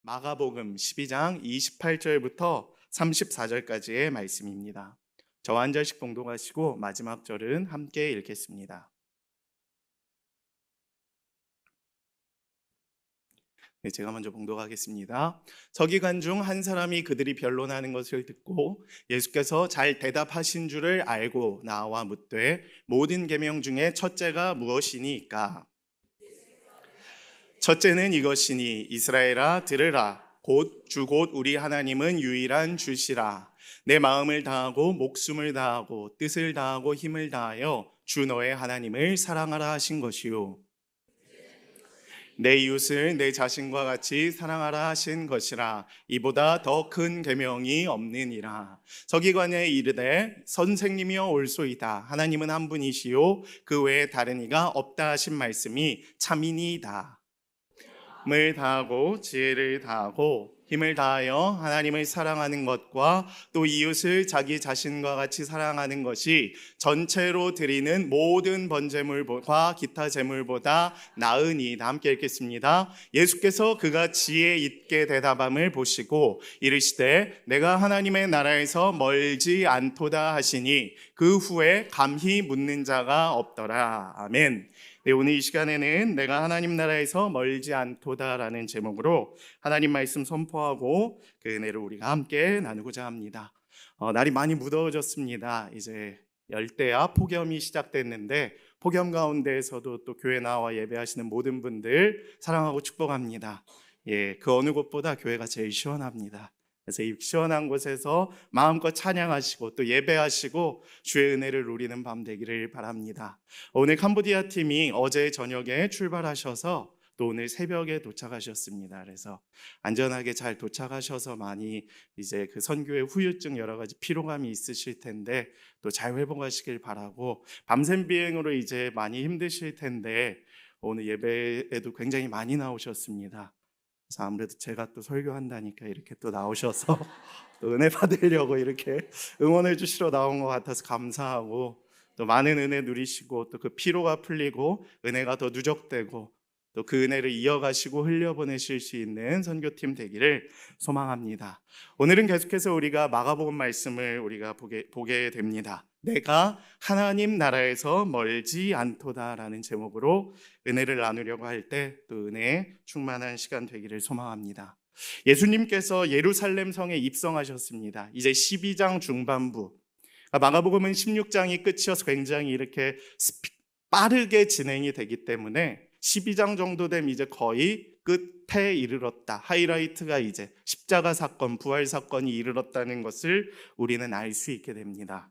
마가복음 12장 28절부터 34절까지의 말씀입니다. 저와 한 절씩 봉독하시고 마지막 절은 함께 읽겠습니다. 제가 먼저 봉독하겠습니다. 서기관 중 한 사람이 그들이 변론하는 것을 듣고 예수께서 잘 대답하신 줄을 알고 나와 묻되 모든 계명 중에 첫째가 무엇이니까? 첫째는 이것이니 이스라엘아 들으라 곧 주 곧 우리 하나님은 유일한 주시라. 내 마음을 다하고 목숨을 다하고 뜻을 다하고 힘을 다하여 주 너의 하나님을 사랑하라 하신 것이요 내 이웃을 내 자신과 같이 사랑하라 하신 것이라. 이보다 더 큰 계명이 없느니라. 서기관에 이르되 선생님이여 올소이다. 하나님은 한 분이시요 그 외에 다른 이가 없다 하신 말씀이 참이니이다. 을 다하고 지혜를 다하고 힘을 다하여 하나님을 사랑하는 것과 또 이웃을 자기 자신과 같이 사랑하는 것이 전체로 드리는 모든 번제물과 기타 제물보다 나으니이다. 함께 읽겠습니다. 예수께서 그가 지혜 있게 대답함을 보시고 이르시되 내가 하나님의 나라에서 멀지 않도다 하시니 그 후에 감히 묻는 자가 없더라. 아멘. 네, 오늘 이 시간에는 내가 하나님 나라에서 멀지 않도다라는 제목으로 하나님 말씀 선포하고 그 은혜를 우리가 함께 나누고자 합니다. 날이 많이 무더워졌습니다. 이제 열대야 폭염이 시작됐는데 폭염 가운데에서도 또 교회 나와 예배하시는 모든 분들 사랑하고 축복합니다. 그 어느 곳보다 교회가 제일 시원합니다. 그래서 이 시원한 곳에서 마음껏 찬양하시고 또 예배하시고 주의 은혜를 누리는 밤 되기를 바랍니다. 오늘 캄보디아 팀이 어제 저녁에 출발하셔서 또 오늘 새벽에 도착하셨습니다. 그래서 안전하게 잘 도착하셔서 많이 이제 그 선교의 후유증 여러 가지 피로감이 있으실 텐데 또 잘 회복하시길 바라고, 밤샘 비행으로 이제 많이 힘드실 텐데 오늘 예배에도 굉장히 많이 나오셨습니다. 그래서 아무래도 제가 또 설교한다니까 이렇게 또 나오셔서 또 은혜 받으려고 이렇게 응원해 주시러 나온 것 같아서 감사하고, 또 많은 은혜 누리시고 또 그 피로가 풀리고 은혜가 더 누적되고 또 그 은혜를 이어가시고 흘려보내실 수 있는 선교팀 되기를 소망합니다. 오늘은 계속해서 우리가 마가복음 말씀을 우리가 보게 됩니다. 내가 하나님 나라에서 멀지 않도다라는 제목으로 은혜를 나누려고 할 때 또 은혜에 충만한 시간 되기를 소망합니다. 예수님께서 예루살렘 성에 입성하셨습니다. 이제 12장 중반부, 마가복음은 16장이 끝이어서 굉장히 이렇게 빠르게 진행이 되기 때문에 12장 정도 되면 이제 거의 끝에 이르렀다. 하이라이트가 이제 십자가 사건, 부활 사건이 이르렀다는 것을 우리는 알 수 있게 됩니다.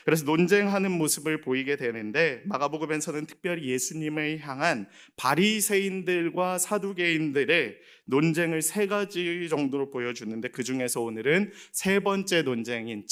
그래서 논쟁하는 모습을 보이게 되는데, 마가복음에서는 특별히 예수님을 향한 바리새인들과 사두개인들의 논쟁을 세 가지 정도로 보여주는데, 그 중에서 오늘은 세 번째 논쟁인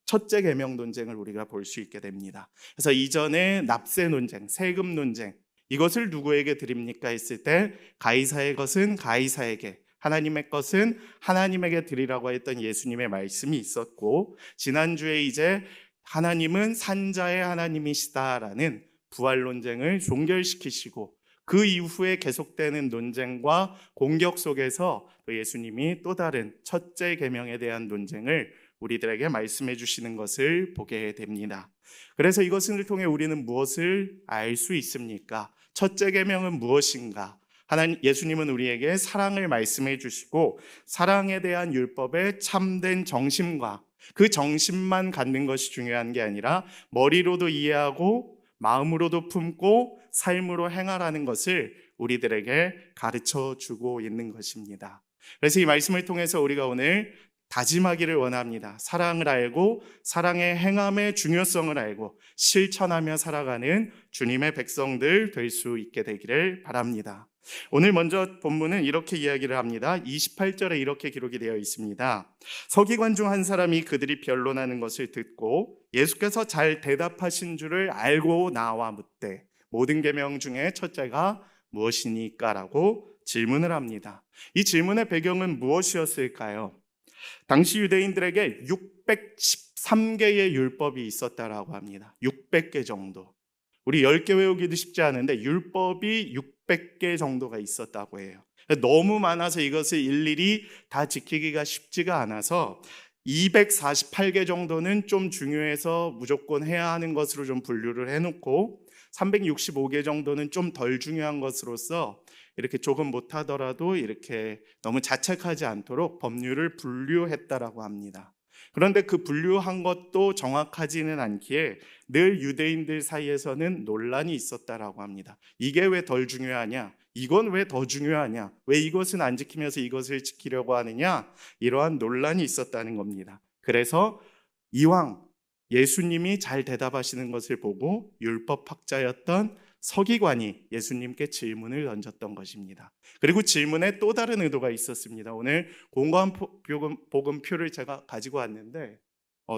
첫째 계명 논쟁을 우리가 볼 수 있게 됩니다. 그래서 이전에 납세 논쟁, 세금 논쟁, 이것을 누구에게 드립니까 했을 때 가이사의 것은 가이사에게, 하나님의 것은 하나님에게 드리라고 했던 예수님의 말씀이 있었고, 지난주에 이제 하나님은 산자의 하나님이시다라는 부활 논쟁을 종결시키시고, 그 이후에 계속되는 논쟁과 공격 속에서 또 예수님이 또 다른 첫째 계명에 대한 논쟁을 우리들에게 말씀해 주시는 것을 보게 됩니다. 그래서 이것을 통해 우리는 무엇을 알 수 있습니까? 첫째 계명은 무엇인가? 예수님은 우리에게 사랑을 말씀해 주시고, 사랑에 대한 율법의 참된 정심과 그 정심만 갖는 것이 중요한 게 아니라 머리로도 이해하고 마음으로도 품고 삶으로 행하라는 것을 우리들에게 가르쳐 주고 있는 것입니다. 그래서 이 말씀을 통해서 우리가 오늘 다짐하기를 원합니다. 사랑을 알고 사랑의 행함의 중요성을 알고 실천하며 살아가는 주님의 백성들 될 수 있게 되기를 바랍니다. 오늘 먼저 본문은 이렇게 이야기를 합니다. 28절에 이렇게 기록이 되어 있습니다. 서기관 중 한 사람이 그들이 변론하는 것을 듣고 예수께서 잘 대답하신 줄을 알고 나와 묻되 모든 계명 중에 첫째가 무엇이니까? 라고 질문을 합니다. 이 질문의 배경은 무엇이었을까요? 당시 유대인들에게 613개의 율법이 있었다라고 합니다. 600개 정도. 우리 10개 외우기도 쉽지 않은데 율법이 600개 정도가 있었다고 해요. 너무 많아서 이것을 일일이 다 지키기가 쉽지가 않아서 248개 정도는 좀 중요해서 무조건 해야 하는 것으로 좀 분류를 해놓고 365개 정도는 좀 덜 중요한 것으로서 이렇게 조금 못하더라도 이렇게 너무 자책하지 않도록 법률을 분류했다라고 합니다. 그런데 그 분류한 것도 정확하지는 않기에 늘 유대인들 사이에서는 논란이 있었다라고 합니다. 이게 왜 덜 중요하냐? 이건 왜 더 중요하냐? 왜 이것은 안 지키면서 이것을 지키려고 하느냐? 이러한 논란이 있었다는 겁니다. 그래서 이왕 예수님이 잘 대답하시는 것을 보고 율법학자였던 서기관이 예수님께 질문을 던졌던 것입니다. 그리고 질문에 또 다른 의도가 있었습니다. 오늘 공간 복음표를 제가 가지고 왔는데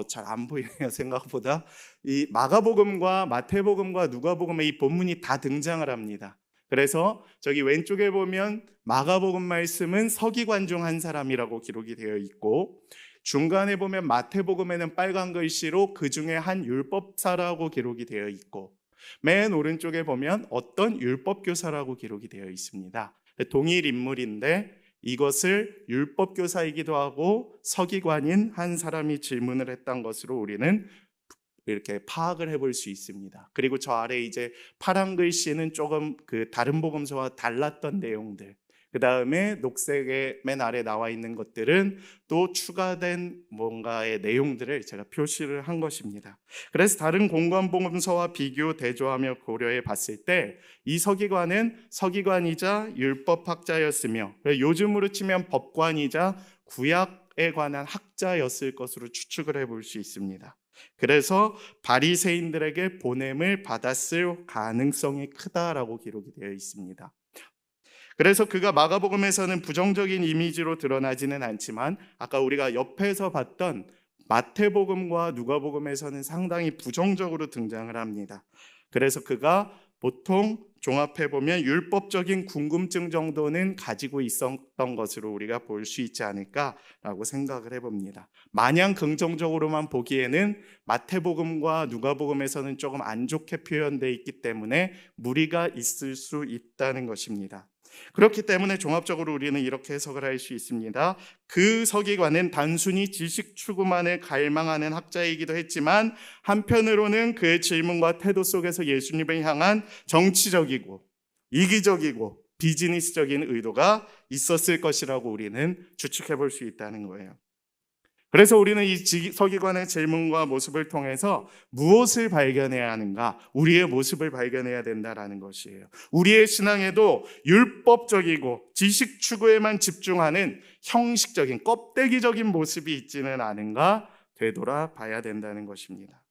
잘 안 보이네요. 생각보다 이 마가복음과 마태복음과 누가복음의 이 본문이 다 등장을 합니다. 그래서 저기 왼쪽에 보면 마가복음 말씀은 서기관 중 한 사람이라고 기록이 되어 있고, 중간에 보면 마태복음에는 빨간 글씨로 그 중에 한 율법사라고 기록이 되어 있고, 맨 오른쪽에 보면 어떤 율법교사라고 기록이 되어 있습니다. 동일 인물인데 이것을 율법교사이기도 하고 서기관인 한 사람이 질문을 했던 것으로 우리는 이렇게 파악을 해볼 수 있습니다. 그리고 저 아래 이제 파란 글씨는 조금 그 다른 복음서와 달랐던 내용들, 그 다음에 녹색의 맨 아래 나와 있는 것들은 또 추가된 뭔가의 내용들을 제가 표시를 한 것입니다. 그래서 다른 공관복음서와 비교 대조하며 고려해 봤을 때 이 서기관은 서기관이자 율법학자였으며 요즘으로 치면 법관이자 구약에 관한 학자였을 것으로 추측을 해볼 수 있습니다. 그래서 바리새인들에게 보냄을 받았을 가능성이 크다라고 기록이 되어 있습니다. 그래서 그가 마가복음에서는 부정적인 이미지로 드러나지는 않지만 아까 우리가 옆에서 봤던 마태복음과 누가복음에서는 상당히 부정적으로 등장을 합니다. 그래서 그가 보통 종합해보면 율법적인 궁금증 정도는 가지고 있었던 것으로 우리가 볼 수 있지 않을까라고 생각을 해봅니다. 마냥 긍정적으로만 보기에는 마태복음과 누가복음에서는 조금 안 좋게 표현되어 있기 때문에 무리가 있을 수 있다는 것입니다. 그렇기 때문에 종합적으로 우리는 이렇게 해석을 할 수 있습니다. 그 서기관은 단순히 지식 추구만을 갈망하는 학자이기도 했지만 한편으로는 그의 질문과 태도 속에서 예수님을 향한 정치적이고 이기적이고 비즈니스적인 의도가 있었을 것이라고 우리는 추측해 볼 수 있다는 거예요. 그래서 우리는 이 서기관의 질문과 모습을 통해서 무엇을 발견해야 하는가? 우리의 모습을 발견해야 된다라는 것이에요. 우리의 신앙에도 율법적이고 지식 추구에만 집중하는 형식적인 껍데기적인 모습이 있지는 않은가 되돌아봐야 된다는 것입니다.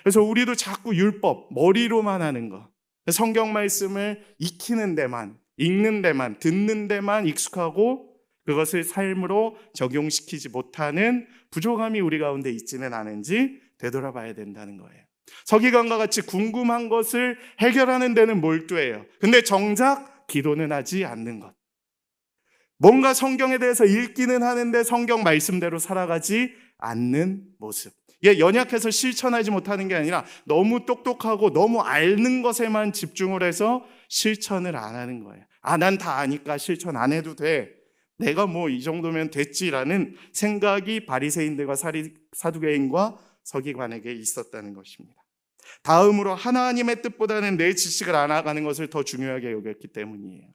그래서 우리도 자꾸 율법, 머리로만 하는 것, 성경 말씀을 익히는 데만, 읽는 데만, 듣는 데만 익숙하고 그것을 삶으로 적용시키지 못하는 부족함이 우리 가운데 있지는 않은지 되돌아봐야 된다는 거예요. 서기관과 같이 궁금한 것을 해결하는 데는 몰두해요. 근데 정작 기도는 하지 않는 것. 뭔가 성경에 대해서 읽기는 하는데 성경 말씀대로 살아가지 않는 모습. 이게 연약해서 실천하지 못하는 게 아니라 너무 똑똑하고 너무 아는 것에만 집중을 해서 실천을 안 하는 거예요. 난 다 아니까 실천 안 해도 돼. 내가 뭐 이 정도면 됐지라는 생각이 바리새인들과 사두개인과 서기관에게 있었다는 것입니다. 다음으로 하나님의 뜻보다는 내 지식을 알아가는 것을 더 중요하게 여겼기 때문이에요.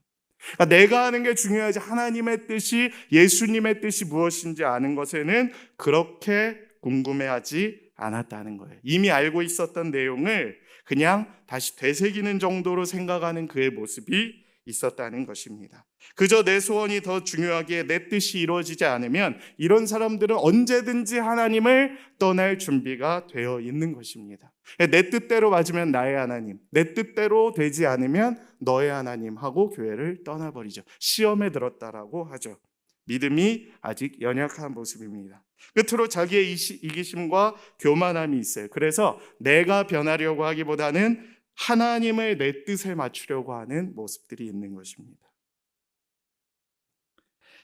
그러니까 내가 아는 게 중요하지 하나님의 뜻이, 예수님의 뜻이 무엇인지 아는 것에는 그렇게 궁금해하지 않았다는 거예요. 이미 알고 있었던 내용을 그냥 다시 되새기는 정도로 생각하는 그의 모습이 있었다는 것입니다. 그저 내 소원이 더 중요하기에 내 뜻이 이루어지지 않으면 이런 사람들은 언제든지 하나님을 떠날 준비가 되어 있는 것입니다. 내 뜻대로 맞으면 나의 하나님, 내 뜻대로 되지 않으면 너의 하나님 하고 교회를 떠나버리죠. 시험에 들었다라고 하죠. 믿음이 아직 연약한 모습입니다. 끝으로 자기의 이기심과 교만함이 있어요. 그래서 내가 변하려고 하기보다는 하나님을 내 뜻에 맞추려고 하는 모습들이 있는 것입니다.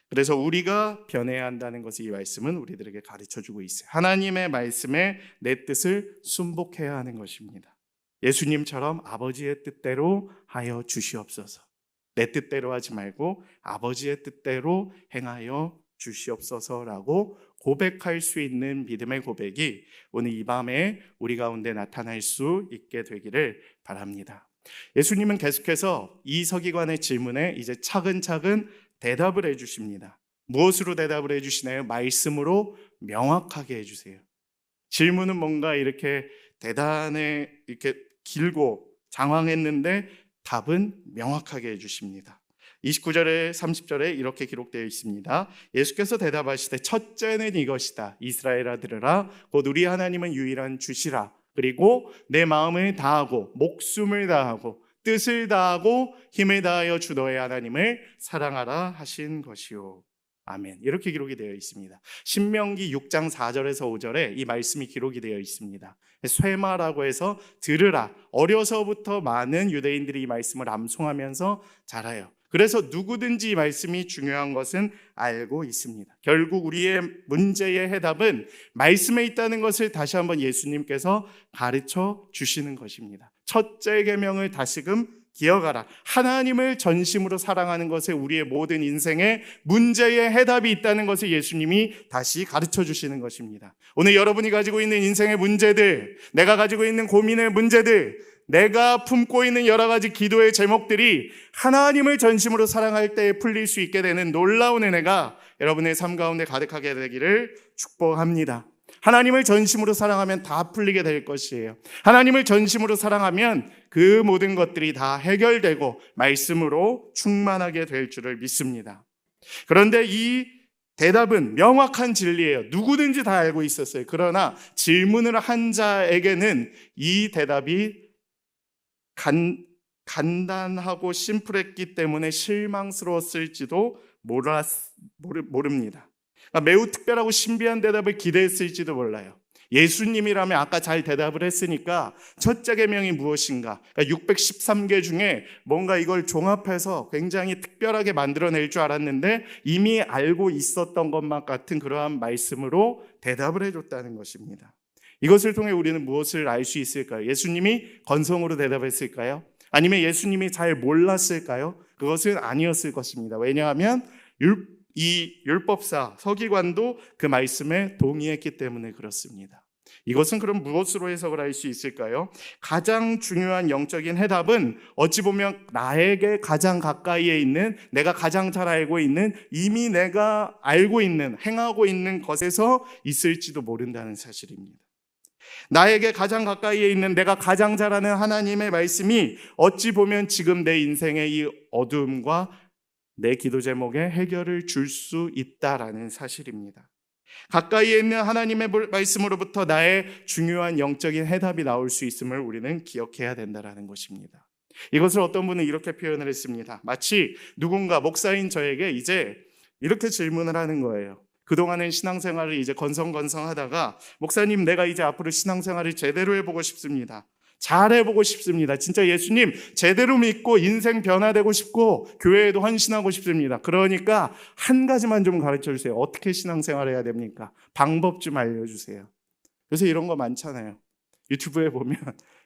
그래서 우리가 변해야 한다는 것을 이 말씀은 우리들에게 가르쳐주고 있어요. 하나님의 말씀에 내 뜻을 순복해야 하는 것입니다. 예수님처럼 아버지의 뜻대로 하여 주시옵소서. 내 뜻대로 하지 말고 아버지의 뜻대로 행하여 주시옵소서라고 고백할 수 있는 믿음의 고백이 오늘 이 밤에 우리 가운데 나타날 수 있게 되기를 바랍니다. 예수님은 계속해서 이 서기관의 질문에 이제 차근차근 대답을 해주십니다. 무엇으로 대답을 해주시나요? 말씀으로 명확하게 해주세요. 질문은 뭔가 이렇게 대단해, 이렇게 길고 장황했는데 답은 명확하게 해주십니다. 29절에 30절에 이렇게 기록되어 있습니다. 예수께서 대답하시되 첫째는 이것이다. 이스라엘아 들으라. 곧 우리 하나님은 유일한 주시라. 그리고 내 마음을 다하고 목숨을 다하고 뜻을 다하고 힘을 다하여 주 너의 하나님을 사랑하라 하신 것이요. 아멘. 이렇게 기록이 되어 있습니다. 신명기 6장 4절에서 5절에 이 말씀이 기록이 되어 있습니다. 쇠마라고 해서 들으라. 어려서부터 많은 유대인들이 이 말씀을 암송하면서 자라요. 그래서 누구든지 이 말씀이 중요한 것은 알고 있습니다. 결국 우리의 문제의 해답은 말씀에 있다는 것을 다시 한번 예수님께서 가르쳐 주시는 것입니다. 첫째 계명을 다시금 기억하라. 하나님을 전심으로 사랑하는 것에 우리의 모든 인생의 문제의 해답이 있다는 것을 예수님이 다시 가르쳐 주시는 것입니다. 오늘 여러분이 가지고 있는 인생의 문제들, 내가 가지고 있는 고민의 문제들, 내가 품고 있는 여러 가지 기도의 제목들이 하나님을 전심으로 사랑할 때에 풀릴 수 있게 되는 놀라운 은혜가 여러분의 삶 가운데 가득하게 되기를 축복합니다. 하나님을 전심으로 사랑하면 다 풀리게 될 것이에요. 하나님을 전심으로 사랑하면 그 모든 것들이 다 해결되고 말씀으로 충만하게 될 줄을 믿습니다. 그런데 이 대답은 명확한 진리예요. 누구든지 다 알고 있었어요. 그러나 질문을 한 자에게는 이 대답이 간단하고 심플했기 때문에 실망스러웠을지도 모릅니다. 그러니까 매우 특별하고 신비한 대답을 기대했을지도 몰라요. 예수님이라면 아까 잘 대답을 했으니까 첫째 계명이 무엇인가? 그러니까 613개 중에 뭔가 이걸 종합해서 굉장히 특별하게 만들어낼 줄 알았는데 이미 알고 있었던 것만 같은 그러한 말씀으로 대답을 해줬다는 것입니다. 이것을 통해 우리는 무엇을 알 수 있을까요? 예수님이 건성으로 대답했을까요? 아니면 예수님이 잘 몰랐을까요? 그것은 아니었을 것입니다. 왜냐하면 이 율법사 서기관도 그 말씀에 동의했기 때문에 그렇습니다. 이것은 그럼 무엇으로 해석을 할 수 있을까요? 가장 중요한 영적인 해답은 어찌 보면 나에게 가장 가까이에 있는, 내가 가장 잘 알고 있는, 이미 내가 알고 있는, 행하고 있는 것에서 있을지도 모른다는 사실입니다. 나에게 가장 가까이에 있는, 내가 가장 잘 아는 하나님의 말씀이 어찌 보면 지금 내 인생의 이 어두움과 내 기도 제목에 해결을 줄 수 있다라는 사실입니다. 가까이에 있는 하나님의 말씀으로부터 나의 중요한 영적인 해답이 나올 수 있음을 우리는 기억해야 된다는 것입니다. 이것을 어떤 분은 이렇게 표현을 했습니다. 마치 누군가 목사인 저에게 이제 이렇게 질문을 하는 거예요. 그동안은 신앙생활을 이제 건성건성하다가 목사님, 내가 이제 앞으로 신앙생활을 제대로 해보고 싶습니다. 잘 해보고 싶습니다. 진짜 예수님 제대로 믿고 인생 변화되고 싶고 교회에도 헌신하고 싶습니다. 그러니까 한 가지만 좀 가르쳐 주세요. 어떻게 신앙생활을 해야 됩니까? 방법 좀 알려주세요. 그래서 이런 거 많잖아요. 유튜브에 보면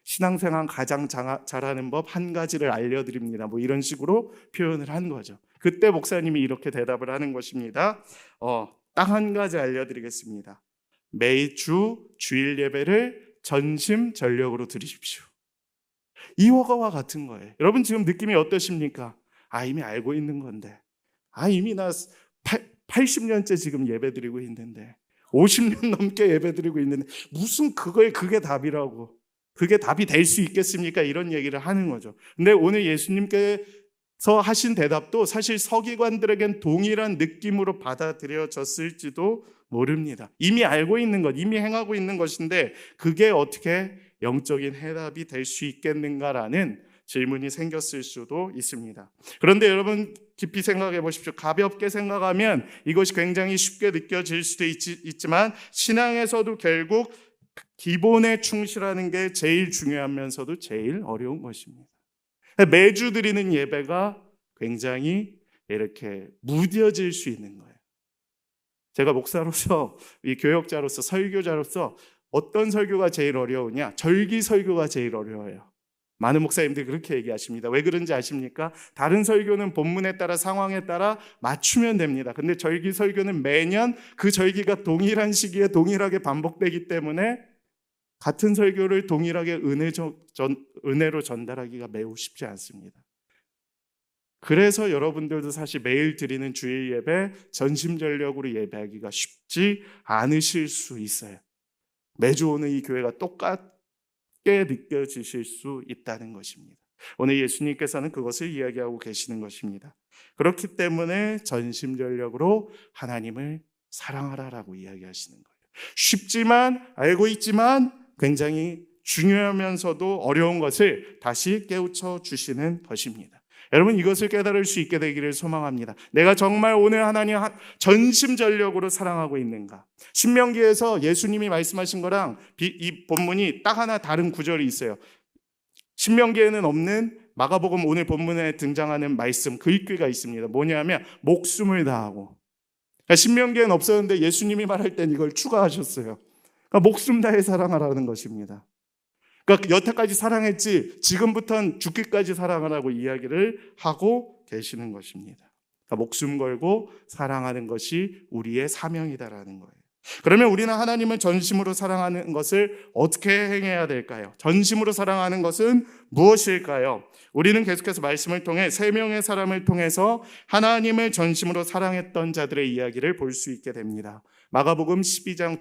신앙생활 가장 잘하는 법 한 가지를 알려드립니다. 뭐 이런 식으로 표현을 한 거죠. 그때 목사님이 이렇게 대답을 하는 것입니다. 딱 한 가지 알려드리겠습니다. 매주 주일 예배를 전심전력으로 드리십시오. 이거와 같은 거예요. 여러분 지금 느낌이 어떠십니까? 이미 알고 있는 건데, 이미 나 80년째 지금 예배드리고 있는데, 50년 넘게 예배드리고 있는데 무슨 그게 답이라고, 그게 답이 될 수 있겠습니까? 이런 얘기를 하는 거죠. 근데 오늘 예수님께서 하신 대답도 사실 서기관들에겐 동일한 느낌으로 받아들여졌을지도 모릅니다. 이미 알고 있는 것, 이미 행하고 있는 것인데 그게 어떻게 영적인 해답이 될 수 있겠는가라는 질문이 생겼을 수도 있습니다. 그런데 여러분 깊이 생각해 보십시오. 가볍게 생각하면 이것이 굉장히 쉽게 느껴질 수도 있지만 신앙에서도 결국 기본에 충실하는 게 제일 중요하면서도 제일 어려운 것입니다. 매주 드리는 예배가 굉장히 이렇게 무뎌질 수 있는 거예요. 제가 목사로서, 이 교역자로서, 설교자로서 어떤 설교가 제일 어려우냐? 절기 설교가 제일 어려워요. 많은 목사님들이 그렇게 얘기하십니다. 왜 그런지 아십니까? 다른 설교는 본문에 따라 상황에 따라 맞추면 됩니다. 근데 절기 설교는 매년 그 절기가 동일한 시기에 동일하게 반복되기 때문에 같은 설교를 동일하게 은혜로 전달하기가 매우 쉽지 않습니다. 그래서 여러분들도 사실 매일 드리는 주일 예배 전심전력으로 예배하기가 쉽지 않으실 수 있어요. 매주 오는 이 교회가 똑같게 느껴지실 수 있다는 것입니다. 오늘 예수님께서는 그것을 이야기하고 계시는 것입니다. 그렇기 때문에 전심전력으로 하나님을 사랑하라라고 이야기하시는 거예요. 쉽지만, 알고 있지만 굉장히 중요하면서도 어려운 것을 다시 깨우쳐 주시는 것입니다. 여러분, 이것을 깨달을 수 있게 되기를 소망합니다. 내가 정말 오늘 하나님 전심전력으로 사랑하고 있는가? 신명기에서 예수님이 말씀하신 거랑 이 본문이 딱 하나 다른 구절이 있어요. 신명기에는 없는 마가복음 오늘 본문에 등장하는 말씀, 글귀가 있습니다. 뭐냐면 목숨을 다하고. 그러니까 신명기에는 없었는데 예수님이 말할 땐 이걸 추가하셨어요. 그러니까 목숨 다해 사랑하라는 것입니다. 그러니까 여태까지 사랑했지 지금부터는 죽기까지 사랑하라고 이야기를 하고 계시는 것입니다. 그러니까 목숨 걸고 사랑하는 것이 우리의 사명이다라는 거예요. 그러면 우리는 하나님을 전심으로 사랑하는 것을 어떻게 행해야 될까요? 전심으로 사랑하는 것은 무엇일까요? 우리는 계속해서 말씀을 통해 세 명의 사람을 통해서 하나님을 전심으로 사랑했던 자들의 이야기를 볼 수 있게 됩니다. 마가복음 12장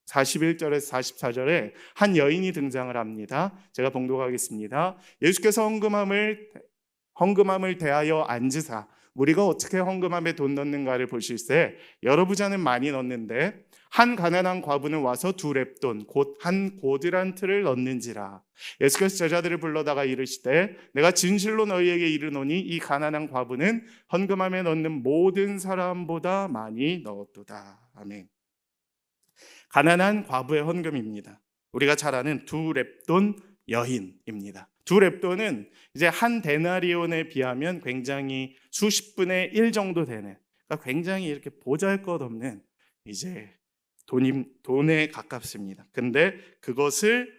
41절에서 44절에 한 여인이 등장을 합니다. 제가 봉독하겠습니다. 예수께서 헌금함을 대하여 앉으사 우리가 어떻게 헌금함에 돈 넣는가를 보실세 여러 부자는 많이 넣는데 한 가난한 과부는 와서 2렙돈 곧 한 고드란트를 넣는지라. 예수께서 제자들을 불러다가 이르시되 내가 진실로 너희에게 이르노니 이 가난한 과부는 헌금함에 넣는 모든 사람보다 많이 넣었도다. 아멘. 가난한 과부의 헌금입니다. 우리가 잘 아는 2렙돈 여인입니다. 2렙돈은 이제 한 데나리온에 비하면 굉장히 수십분의 1 정도 되는, 그러니까 굉장히 이렇게 보잘것없는 이제 돈에 가깝습니다. 근데 그것을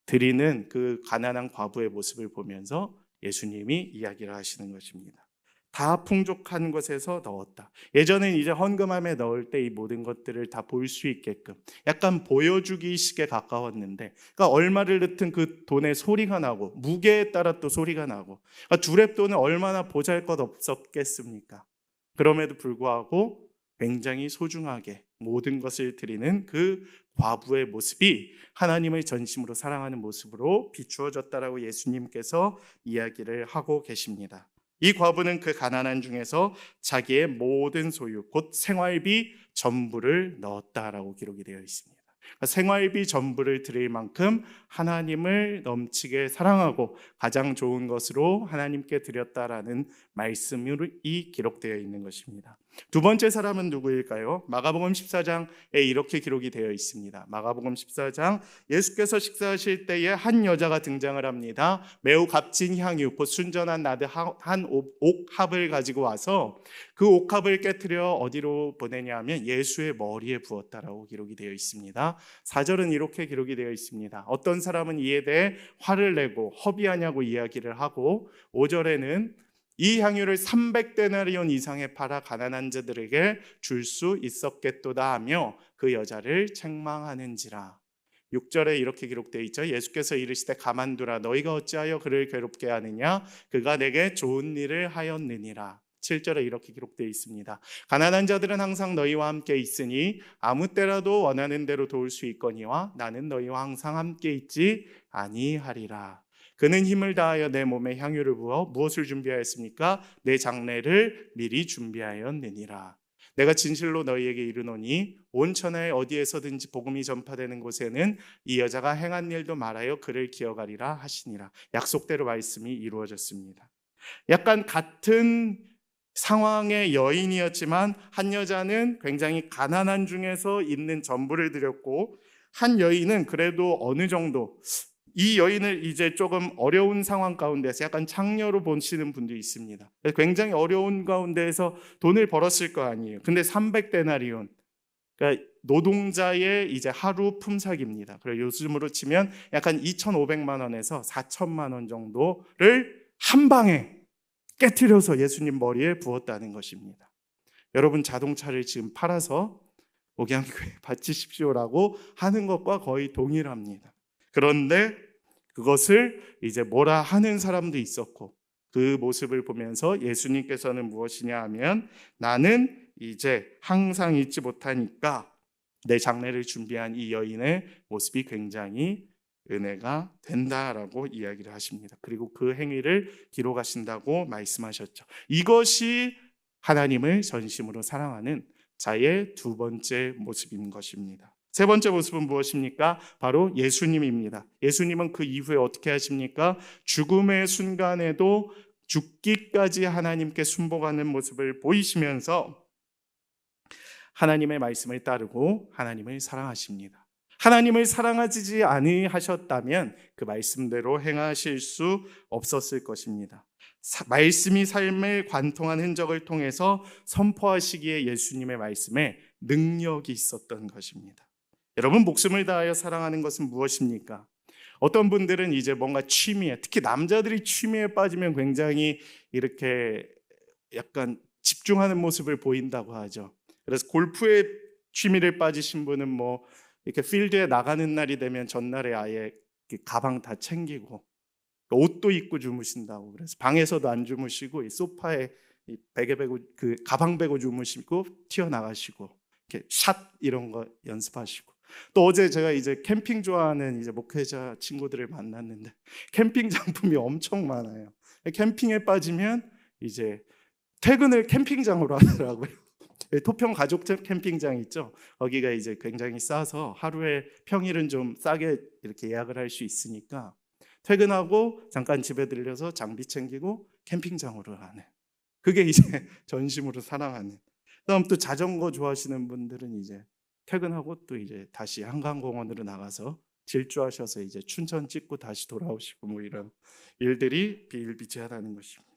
드리는 그 가난한 과부의 모습을 보면서 예수님이 이야기를 하시는 것입니다. 다 풍족한 것에서 넣었다. 예전엔 이제 헌금함에 넣을 때 이 모든 것들을 다 볼 수 있게끔 약간 보여주기 식에 가까웠는데, 그러니까 얼마를 넣든 그 돈의 소리가 나고 무게에 따라 또 소리가 나고, 그러니까 2렙돈은 얼마나 보잘것없었겠습니까? 그럼에도 불구하고 굉장히 소중하게 모든 것을 드리는 그 과부의 모습이 하나님을 전심으로 사랑하는 모습으로 비추어졌다라고 예수님께서 이야기를 하고 계십니다. 이 과부는 그 가난한 중에서 자기의 모든 소유 곧 생활비 전부를 넣었다라고 기록이 되어 있습니다. 생활비 전부를 드릴 만큼 하나님을 넘치게 사랑하고 가장 좋은 것으로 하나님께 드렸다라는 말씀이 기록되어 있는 것입니다. 두 번째 사람은 누구일까요? 마가복음 14장에 이렇게 기록이 되어 있습니다. 마가복음 14장, 예수께서 식사하실 때에 한 여자가 등장을 합니다. 매우 값진 향유 곧 순전한 나드 한 옥합을 가지고 와서 그 옥합을 깨트려 어디로 보내냐 하면 예수의 머리에 부었다라고 기록이 되어 있습니다. 4절은 이렇게 기록이 되어 있습니다. 어떤 사람은 이에 대해 화를 내고 허비하냐고 이야기를 하고, 5절에는 이 향유를 300데나리온 이상에 팔아 가난한 자들에게 줄 수 있었겠도다 하며 그 여자를 책망하는지라. 6절에 이렇게 기록되어 있죠. 예수께서 이르시되 가만두라. 너희가 어찌하여 그를 괴롭게 하느냐? 그가 내게 좋은 일을 하였느니라. 7절에 이렇게 기록되어 있습니다. 가난한 자들은 항상 너희와 함께 있으니 아무 때라도 원하는 대로 도울 수 있거니와 나는 너희와 항상 함께 있지 아니하리라. 그는 힘을 다하여 내 몸에 향유를 부어 무엇을 준비하였습니까? 내 장례를 미리 준비하였느니라. 내가 진실로 너희에게 이르노니 온 천하에 어디에서든지 복음이 전파되는 곳에는 이 여자가 행한 일도 말하여 그를 기억하리라 하시니라. 약속대로 말씀이 이루어졌습니다. 약간 같은 상황의 여인이었지만 한 여자는 굉장히 가난한 중에서 있는 전부를 드렸고, 한 여인은 그래도 어느 정도, 이 여인을 이제 조금 어려운 상황 가운데서 약간 창녀로 보시는 분도 있습니다. 굉장히 어려운 가운데에서 돈을 벌었을 거 아니에요. 근데 300데나리온, 그러니까 노동자의 이제 하루 품삯입니다. 그리고 요즘으로 치면 약간 2,500만 원에서 4천만 원 정도를 한 방에 깨트려서 예수님 머리에 부었다는 것입니다. 여러분, 자동차를 지금 팔아서 목양교회 바치십시오라고 하는 것과 거의 동일합니다. 그런데 그것을 이제 뭐라 하는 사람도 있었고, 그 모습을 보면서 예수님께서는 무엇이냐 하면, 나는 이제 항상 잊지 못하니까 내 장례를 준비한 이 여인의 모습이 굉장히 은혜가 된다라고 이야기를 하십니다. 그리고 그 행위를 기록하신다고 말씀하셨죠. 이것이 하나님을 전심으로 사랑하는 자의 두 번째 모습인 것입니다. 세 번째 모습은 무엇입니까? 바로 예수님입니다. 예수님은 그 이후에 어떻게 하십니까? 죽음의 순간에도 죽기까지 하나님께 순복하는 모습을 보이시면서 하나님의 말씀을 따르고 하나님을 사랑하십니다. 하나님을 사랑하지 아니하셨다면 그 말씀대로 행하실 수 없었을 것입니다. 말씀이 삶을 관통한 흔적을 통해서 선포하시기에 예수님의 말씀에 능력이 있었던 것입니다. 여러분, 목숨을 다하여 사랑하는 것은 무엇입니까? 어떤 분들은 이제 뭔가 취미에, 특히 남자들이 취미에 빠지면 굉장히 이렇게 약간 집중하는 모습을 보인다고 하죠. 그래서 골프에 취미를 빠지신 분은 뭐 이렇게 필드에 나가는 날이 되면 전날에 아예 가방 다 챙기고 옷도 입고 주무신다고. 그래서 방에서도 안 주무시고 이 소파에 이 베개 베고 그 가방 베고 주무시고 튀어나가시고 이렇게 샷 이런 거 연습하시고. 또 어제 제가 이제 캠핑 좋아하는 이제 목회자 친구들을 만났는데 캠핑 장품이 엄청 많아요. 캠핑에 빠지면 이제 퇴근을 캠핑장으로 하더라고요. 토평 가족 캠핑장 있죠. 거기가 이제 굉장히 싸서 하루에 평일은 좀 싸게 이렇게 예약을 할 수 있으니까 퇴근하고 잠깐 집에 들려서 장비 챙기고 캠핑장으로 가는, 그게 이제 전심으로 사랑하는. 그다음 또 자전거 좋아하시는 분들은 이제 퇴근하고 또 이제 다시 한강공원으로 나가서 질주하셔서 이제 춘천 찍고 다시 돌아오시고 뭐 이런 일들이 비일비재하다는 것입니다.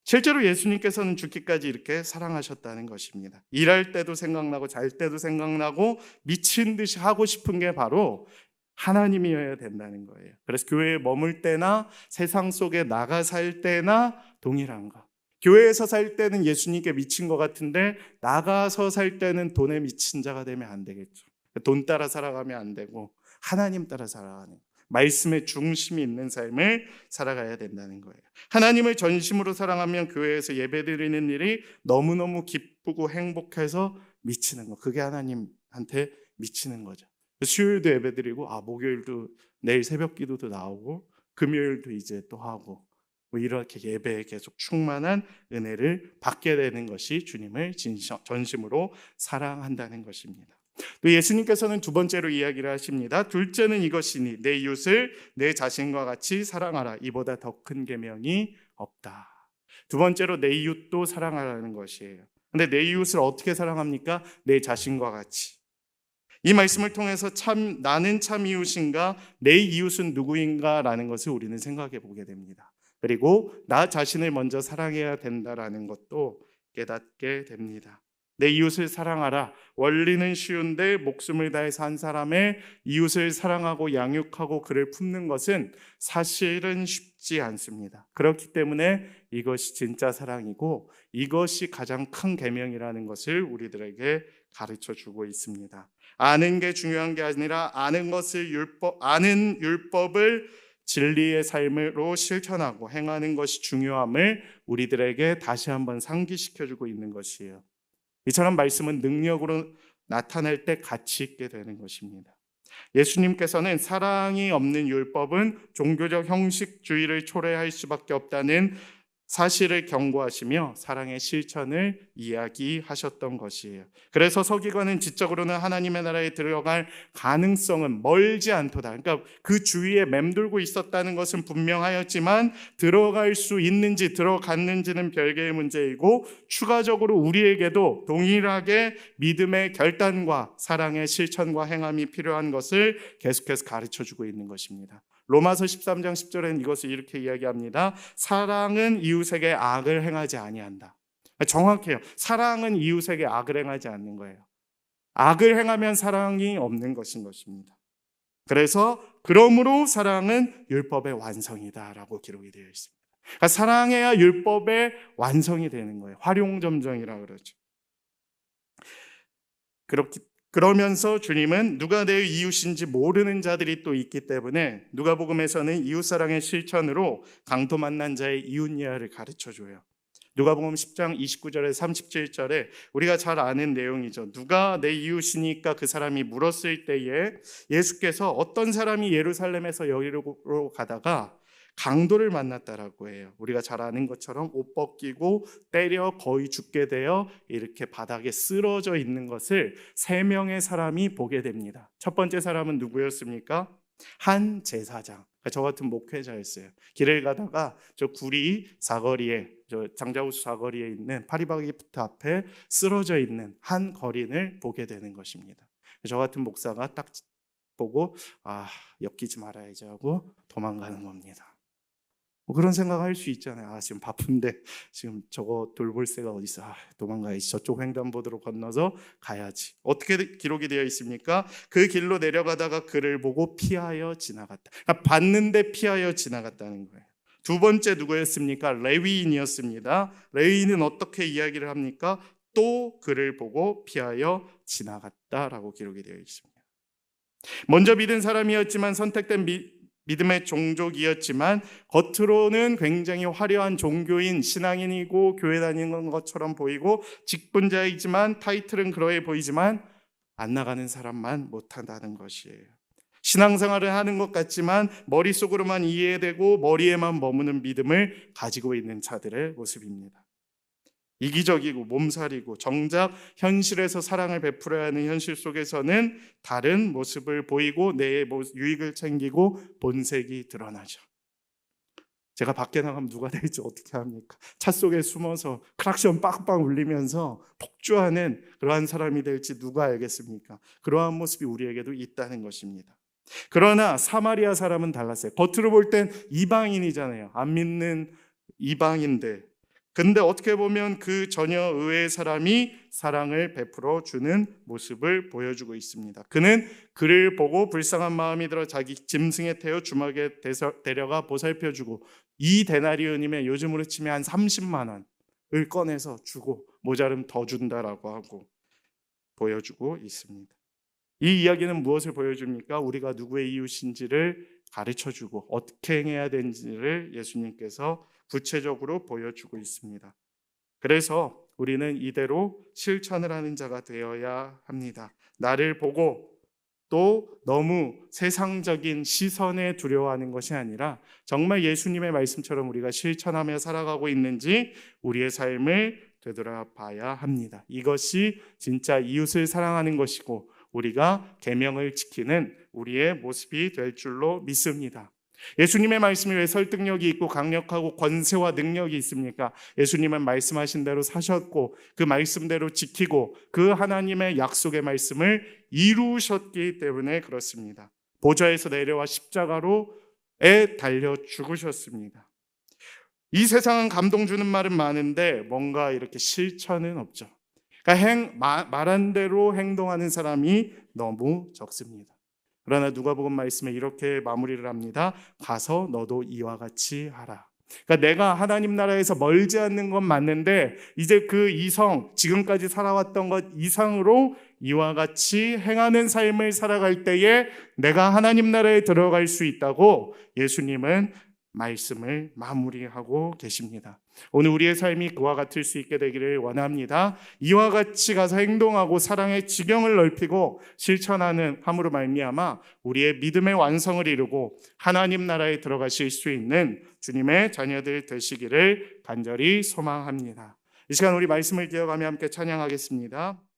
실제로 예수님께서는 죽기까지 이렇게 사랑하셨다는 것입니다. 일할 때도 생각나고 잘 때도 생각나고 미친 듯이 하고 싶은 게 바로 하나님이어야 된다는 거예요. 그래서 교회에 머물 때나 세상 속에 나가 살 때나 동일한 거. 교회에서 살 때는 예수님께 미친 것 같은데 나가서 살 때는 돈에 미친 자가 되면 안 되겠죠. 돈 따라 살아가면 안 되고 하나님 따라 살아가는, 말씀의 중심이 있는 삶을 살아가야 된다는 거예요. 하나님을 전심으로 사랑하면 교회에서 예배드리는 일이 너무너무 기쁘고 행복해서 미치는 거. 그게 하나님한테 미치는 거죠. 수요일도 예배드리고 목요일도 내일 새벽 기도도 나오고 금요일도 이제 또 하고 뭐 이렇게 예배에 계속 충만한 은혜를 받게 되는 것이 주님을 전심으로 사랑한다는 것입니다. 또 예수님께서는 두 번째로 이야기를 하십니다. 둘째는 이것이니 내 이웃을 내 자신과 같이 사랑하라. 이보다 더 큰 계명이 없다. 두 번째로 내 이웃도 사랑하라는 것이에요. 근데 내 이웃을 어떻게 사랑합니까? 내 자신과 같이. 이 말씀을 통해서 나는 참 이웃인가, 내 이웃은 누구인가 라는 것을 우리는 생각해 보게 됩니다. 그리고 나 자신을 먼저 사랑해야 된다라는 것도 깨닫게 됩니다. 내 이웃을 사랑하라. 원리는 쉬운데 목숨을 다해서 한 사람의 이웃을 사랑하고 양육하고 그를 품는 것은 사실은 쉽지 않습니다. 그렇기 때문에 이것이 진짜 사랑이고 이것이 가장 큰 계명이라는 것을 우리들에게 가르쳐 주고 있습니다. 아는 게 중요한 게 아니라 아는 율법을 진리의 삶으로 실천하고 행하는 것이 중요함을 우리들에게 다시 한번 상기시켜 주고 있는 것이에요. 이처럼 말씀은 능력으로 나타날 때 가치 있게 되는 것입니다. 예수님께서는 사랑이 없는 율법은 종교적 형식주의를 초래할 수밖에 없다는 사실을 경고하시며 사랑의 실천을 이야기하셨던 것이에요. 그래서 서기관은 지적으로는 하나님의 나라에 들어갈 가능성은 멀지 않도다. 그러니까 그 주위에 맴돌고 있었다는 것은 분명하였지만 들어갈 수 있는지 들어갔는지는 별개의 문제이고 추가적으로 우리에게도 동일하게 믿음의 결단과 사랑의 실천과 행함이 필요한 것을 계속해서 가르쳐주고 있는 것입니다. 로마서 13장 10절에는 이것을 이렇게 이야기합니다. 사랑은 이웃에게 악을 행하지 아니한다. 정확해요. 사랑은 이웃에게 악을 행하지 않는 거예요. 악을 행하면 사랑이 없는 것입니다. 그래서 그러므로 사랑은 율법의 완성이다라고 기록이 되어 있습니다. 그러니까 사랑해야 율법의 완성이 되는 거예요. 활용점정이라고 그러죠. 그러면서 주님은 누가 내 이웃인지 모르는 자들이 또 있기 때문에 누가복음에서는 이웃사랑의 실천으로 강도 만난 자의 이웃이야를 가르쳐줘요. 누가복음 10장 29절에 37절에 우리가 잘 아는 내용이죠. 누가 내 이웃이니까 그 사람이 물었을 때에 예수께서 어떤 사람이 예루살렘에서 여리고로 가다가 강도를 만났다라고 해요. 우리가 잘 아는 것처럼 옷 벗기고 때려 거의 죽게 되어 이렇게 바닥에 쓰러져 있는 것을 3명의 사람이 보게 됩니다. 첫 번째 사람은 누구였습니까? 한 제사장. 저 같은 목회자였어요. 길을 가다가 저 구리 사거리에, 저 장자호수 사거리에 있는 파리바게트 앞에 쓰러져 있는 한 거린을 보게 되는 것입니다. 저 같은 목사가 딱 보고 엮이지 말아야지 하고 도망가는 겁니다. 그런 생각할 수 있잖아요. 지금 바쁜데 지금 저거 돌볼 새가 어디 있어? 도망가야지. 저쪽 횡단보도로 건너서 가야지. 어떻게 기록이 되어 있습니까? 그 길로 내려가다가 그를 보고 피하여 지나갔다. 그러니까 봤는데 피하여 지나갔다는 거예요. 두 번째 누구였습니까? 레위인이었습니다. 레위인은 어떻게 이야기를 합니까? 또 그를 보고 피하여 지나갔다라고 기록이 되어 있습니다. 먼저 믿은 사람이었지만 선택된 믿음의 종족이었지만 겉으로는 굉장히 화려한 종교인 신앙인이고 교회 다니는 것처럼 보이고 직분자이지만 타이틀은 그러해 보이지만 안 나가는 사람만 못한다는 것이에요. 신앙생활을 하는 것 같지만 머릿속으로만 이해되고 머리에만 머무는 믿음을 가지고 있는 자들의 모습입니다. 이기적이고 몸살이고 정작 현실에서 사랑을 베풀어야 하는 현실 속에서는 다른 모습을 보이고 내 유익을 챙기고 본색이 드러나죠. 제가 밖에 나가면 누가 될지 어떻게 합니까? 차 속에 숨어서 클락션 빵빵 울리면서 폭주하는 그러한 사람이 될지 누가 알겠습니까? 그러한 모습이 우리에게도 있다는 것입니다. 그러나 사마리아 사람은 달랐어요. 겉으로 볼 땐 이방인이잖아요. 안 믿는 이방인데 근데 어떻게 보면 그 전혀 의외의 사람이 사랑을 베풀어 주는 모습을 보여주고 있습니다. 그는 그를 보고 불쌍한 마음이 들어 자기 짐승에 태워 주막에 데려가 보살펴주고 이 데나리온이면 요즘으로 치면 한 30만 원을 꺼내서 주고 모자름 더 준다라고 하고 보여주고 있습니다. 이 이야기는 무엇을 보여줍니까? 우리가 누구의 이웃인지를 가르쳐주고 어떻게 행해야 되는지를 예수님께서 구체적으로 보여주고 있습니다. 그래서 우리는 이대로 실천을 하는 자가 되어야 합니다. 나를 보고 또 너무 세상적인 시선에 두려워하는 것이 아니라 정말 예수님의 말씀처럼 우리가 실천하며 살아가고 있는지 우리의 삶을 되돌아봐야 합니다. 이것이 진짜 이웃을 사랑하는 것이고 우리가 계명을 지키는 우리의 모습이 될 줄로 믿습니다. 예수님의 말씀이 왜 설득력이 있고 강력하고 권세와 능력이 있습니까? 예수님은 말씀하신 대로 사셨고 그 말씀대로 지키고 그 하나님의 약속의 말씀을 이루셨기 때문에 그렇습니다. 보좌에서 내려와 십자가로에 달려 죽으셨습니다. 이 세상은 감동 주는 말은 많은데 뭔가 이렇게 실천은 없죠. 그러니까 말한 대로 행동하는 사람이 너무 적습니다. 그러나 누가복음 말씀에 이렇게 마무리를 합니다. 가서 너도 이와 같이 하라. 그러니까 내가 하나님 나라에서 멀지 않는 건 맞는데 이제 그 이성, 지금까지 살아왔던 것 이상으로 이와 같이 행하는 삶을 살아갈 때에 내가 하나님 나라에 들어갈 수 있다고 예수님은 말씀을 마무리하고 계십니다. 오늘 우리의 삶이 그와 같을 수 있게 되기를 원합니다. 이와 같이 가서 행동하고 사랑의 지경을 넓히고 실천하는 함으로 말미암아 우리의 믿음의 완성을 이루고 하나님 나라에 들어가실 수 있는 주님의 자녀들 되시기를 간절히 소망합니다. 이 시간 우리 말씀을 기억하며 함께 찬양하겠습니다.